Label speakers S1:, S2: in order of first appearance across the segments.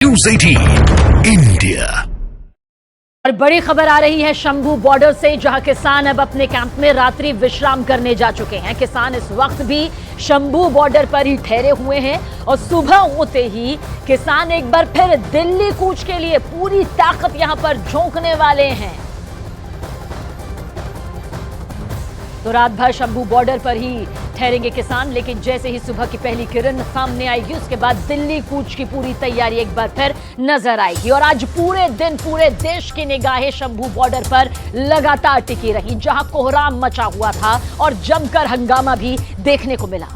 S1: News 18 India.
S2: और बड़ी खबर आ रही है शंभू बॉर्डर से, जहां किसान अब अपने कैंप में रात्रि विश्राम करने जा चुके हैं। किसान इस वक्त भी शंभू बॉर्डर पर ही ठहरे हुए हैं और सुबह होते ही किसान एक बार फिर दिल्ली कूच के लिए पूरी ताकत यहां पर झोंकने वाले हैं। तो रात भर शंभू बॉर्डर पर ही ठहरेंगे किसान, लेकिन जैसे ही सुबह की पहली किरण सामने आएगी उसके बाद दिल्ली कूच की पूरी तैयारी एक बार फिर नजर आएगी। और आज पूरे दिन पूरे देश की निगाहें शंभू बॉर्डर पर लगातार टिकी रही, जहां कोहराम मचा हुआ था और जमकर हंगामा भी देखने को मिला।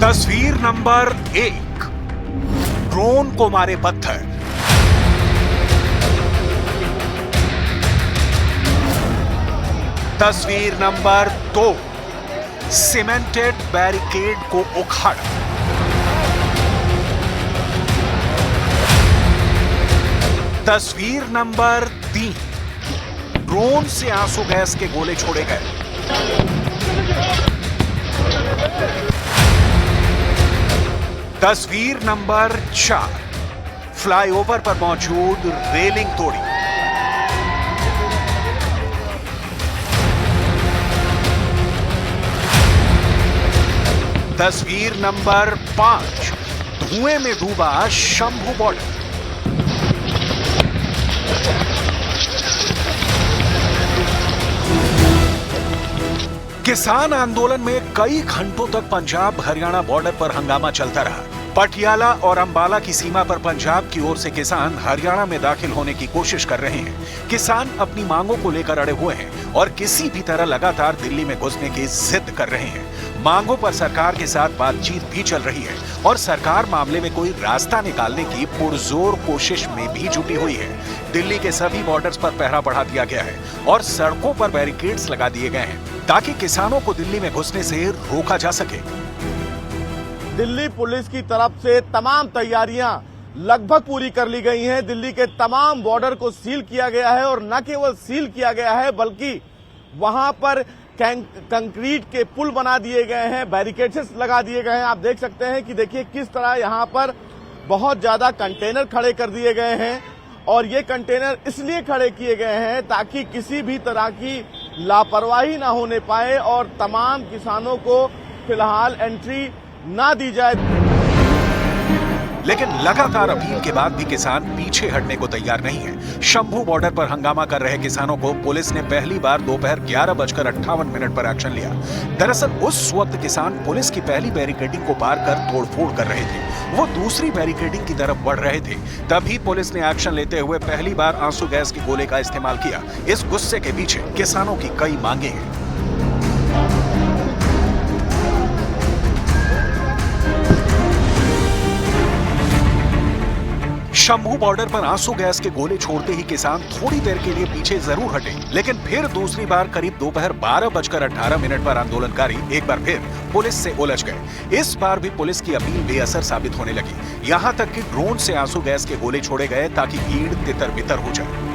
S1: तस्वीर नंबर 1, ड्रोन को मारे पत्थर। तस्वीर नंबर 2, सीमेंटेड बैरिकेड को उखाड़ा। तस्वीर नंबर 3, ड्रोन से आंसू गैस के गोले छोड़े गए। तस्वीर नंबर 4, फ्लाईओवर पर मौजूद रेलिंग तोड़ी। तस्वीर नंबर 5, धुएं में डूबा शंभू बॉर्डर। किसान आंदोलन में कई घंटों तक पंजाब हरियाणा बॉर्डर पर हंगामा चलता रहा। पटियाला और अंबाला की सीमा पर पंजाब की ओर से किसान हरियाणा में दाखिल होने की कोशिश कर रहे हैं। किसान अपनी मांगों को लेकर अड़े हुए हैं और किसी भी तरह लगातार दिल्ली में घुसने की जिद कर रहे हैं। मांगों पर सरकार के साथ बातचीत भी चल रही है और सरकार मामले में कोई रास्ता निकालने की पुरजोर कोशिश में भी जुटी हुई है। दिल्ली के सभी बॉर्डर्स पर पहरा बढ़ा दिया गया है और सड़कों पर बैरिकेड्स लगा दिए गए हैं ताकि किसानों को दिल्ली में घुसने से रोका जा सके।
S3: दिल्ली पुलिस की तरफ से तमाम तैयारियां लगभग पूरी कर ली गई हैं। दिल्ली के तमाम बॉर्डर को सील किया गया है और न केवल सील किया गया है बल्कि वहां पर कंक्रीट के पुल बना दिए गए हैं, बैरिकेड्स लगा दिए गए हैं। आप देख सकते हैं कि देखिए किस तरह यहां पर बहुत ज्यादा कंटेनर खड़े कर दिए गए हैं और ये कंटेनर इसलिए खड़े किए गए हैं ताकि किसी भी तरह की लापरवाही ना होने पाए और तमाम किसानों को फिलहाल एंट्री ना दी जाए।
S1: लेकिन लगातार अपील के बाद भी किसान पीछे हटने को तैयार नहीं है। शंभू बॉर्डर पर हंगामा कर रहे किसानों को पुलिस ने पहली बार दोपहर 11:58 पर एक्शन लिया। दरअसल उस वक्त किसान पुलिस की पहली बैरिकेडिंग को पार कर तोड़फोड़ कर रहे थे। वो दूसरी बैरिकेडिंग की तरफ बढ़ रहे थे, तभी पुलिस ने एक्शन लेते हुए पहली बार आंसू गैस के गोले का इस्तेमाल किया। इस गुस्से के पीछे किसानों की कई मांगे हैं। शंभू बॉर्डर पर आंसू गैस के गोले छोड़ते ही किसान थोड़ी देर के लिए पीछे जरूर हटे, लेकिन फिर दूसरी बार करीब दोपहर 12:18 पर आंदोलनकारी एक बार फिर पुलिस से उलझ गए। इस बार भी पुलिस की अपील बेअसर साबित होने लगी। यहां तक कि ड्रोन से आंसू गैस के गोले छोड़े गए ताकि भीड़ तितर-बितर हो जाए।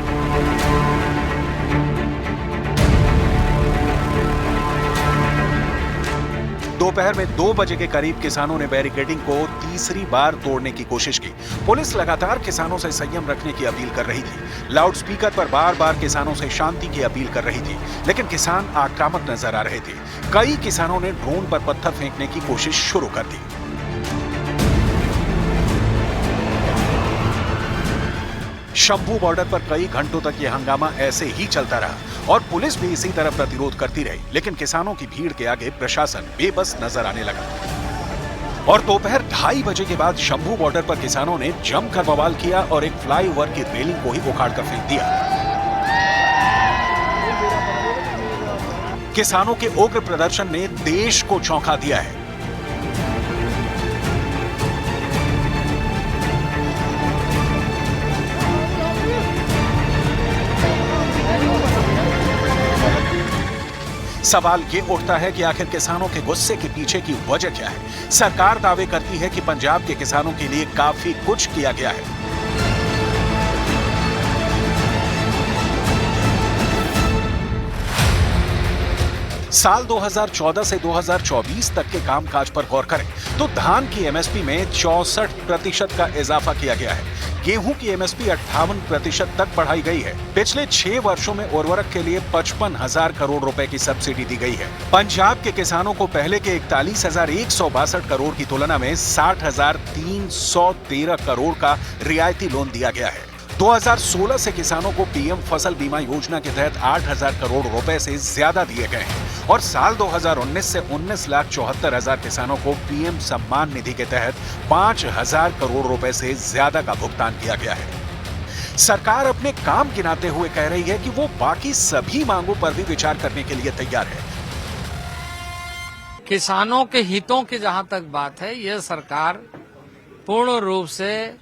S1: दोपहर में 2 बजे के करीब किसानों ने बैरिकेडिंग को तीसरी बार तोड़ने की कोशिश की। पुलिस लगातार किसानों से संयम रखने की अपील कर रही थी। लाउडस्पीकर पर बार-बार किसानों से शांति की अपील कर रही थी, लेकिन किसान आक्रामक नजर आ रहे थे। कई किसानों ने ड्रोन पर पत्थर फेंकने की कोशिश शुरू कर दी। शंभू बॉर्डर पर कई घंटों तक यह हंगामा ऐसे ही चलता रहा और पुलिस भी इसी तरह प्रतिरोध करती रही, लेकिन किसानों की भीड़ के आगे प्रशासन बेबस नजर आने लगा। और दोपहर 2:30 बजे के बाद शंभू बॉर्डर पर किसानों ने जमकर बवाल किया और एक फ्लाईओवर की रेलिंग को ही उखाड़कर फेंक दिया। किसानों के उग्र प्रदर्शन ने देश को चौंका दिया है। सवाल ये उठता है कि आखिर किसानों के गुस्से के पीछे की वजह क्या है। सरकार दावे करती है कि पंजाब के किसानों के लिए काफी कुछ किया गया है। साल 2014 से 2024 तक के कामकाज पर गौर करें तो धान की एमएसपी में 64% का इजाफा किया गया है। गेहूं की एमएसपी 58% तक बढ़ाई गई है। पिछले 6 वर्षों में उर्वरक के लिए 55,000 करोड़ रुपए की सब्सिडी दी गई है। पंजाब के किसानों को पहले के 41,162 करोड़ की तुलना में 60,313 करोड़ का रियायती लोन दिया गया है। 2016 से किसानों को पीएम फसल बीमा योजना के तहत 8,000 करोड़ रुपए से ज्यादा दिए गए हैं और साल 2019 से 19,74,000 किसानों को पीएम सम्मान निधि के तहत 5,000 करोड़ रुपए से ज्यादा का भुगतान किया गया है। सरकार अपने काम गिनाते हुए कह रही है कि वो बाकी सभी मांगों पर भी विचार करने के लिए तैयार है।
S4: किसानों के हितों की जहां तक बात है, यह सरकार पूर्ण रूप से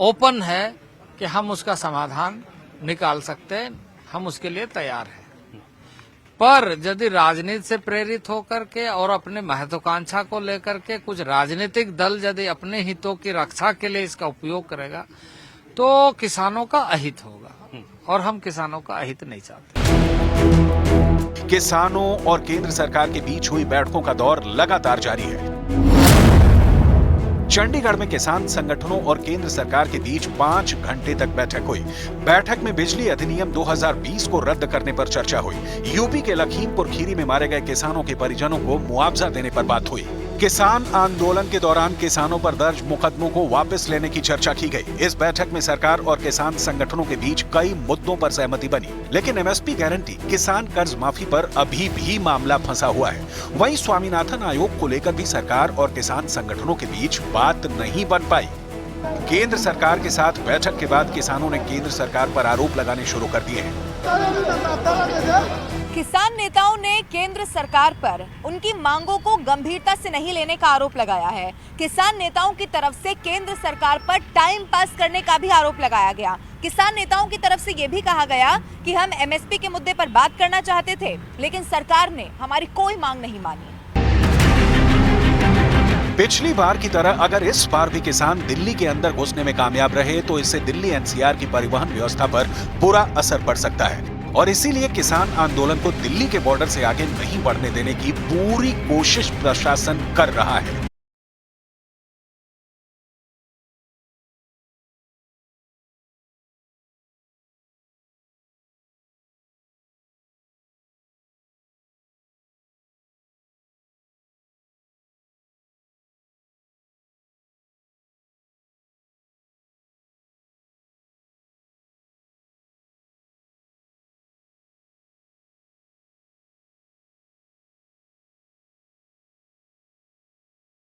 S4: ओपन है कि हम उसका समाधान निकाल सकते हैं, हम उसके लिए तैयार हैं। पर यदि राजनीति से प्रेरित होकर के और अपने महत्वाकांक्षा को लेकर के कुछ राजनीतिक दल यदि अपने हितों की रक्षा के लिए इसका उपयोग करेगा तो किसानों का अहित होगा और हम किसानों का अहित नहीं चाहते।
S1: किसानों और केंद्र सरकार के बीच हुई बैठकों का दौर लगातार जारी है। चंडीगढ़ में किसान संगठनों और केंद्र सरकार के बीच 5 घंटे तक बैठक हुई। बैठक में बिजली अधिनियम 2020 को रद्द करने पर चर्चा हुई। यूपी के लखीमपुर खीरी में मारे गए किसानों के परिजनों को मुआवजा देने पर बात हुई। किसान आंदोलन के दौरान किसानों पर दर्ज मुकदमों को वापस लेने की चर्चा की गई। इस बैठक में सरकार और किसान संगठनों के बीच कई मुद्दों पर सहमति बनी, लेकिन एमएसपी गारंटी, किसान कर्ज माफी पर अभी भी मामला फंसा हुआ है। वहीं स्वामीनाथन आयोग को लेकर भी सरकार और किसान संगठनों के बीच बात नहीं बन पाई। केंद्र सरकार के साथ बैठक के बाद किसानों ने केंद्र सरकार पर आरोप लगाने शुरू कर दिए हैं।
S5: किसान नेताओं ने केंद्र सरकार पर उनकी मांगों को गंभीरता से नहीं लेने का आरोप लगाया है। किसान नेताओं की तरफ से केंद्र सरकार पर टाइम पास करने का भी आरोप लगाया गया। किसान नेताओं की तरफ से यह भी कहा गया कि हम एमएसपी के मुद्दे पर बात करना चाहते थे, लेकिन सरकार ने हमारी कोई मांग नहीं मानी।
S1: पिछली बार की तरह अगर इस बार भी किसान दिल्ली के अंदर घुसने में कामयाब रहे तो इससे दिल्ली एनसीआर की परिवहन व्यवस्था पर बुरा असर पड़ सकता है और इसीलिए किसान आंदोलन को दिल्ली के बॉर्डर से आगे नहीं बढ़ने देने की पूरी कोशिश प्रशासन कर रहा है।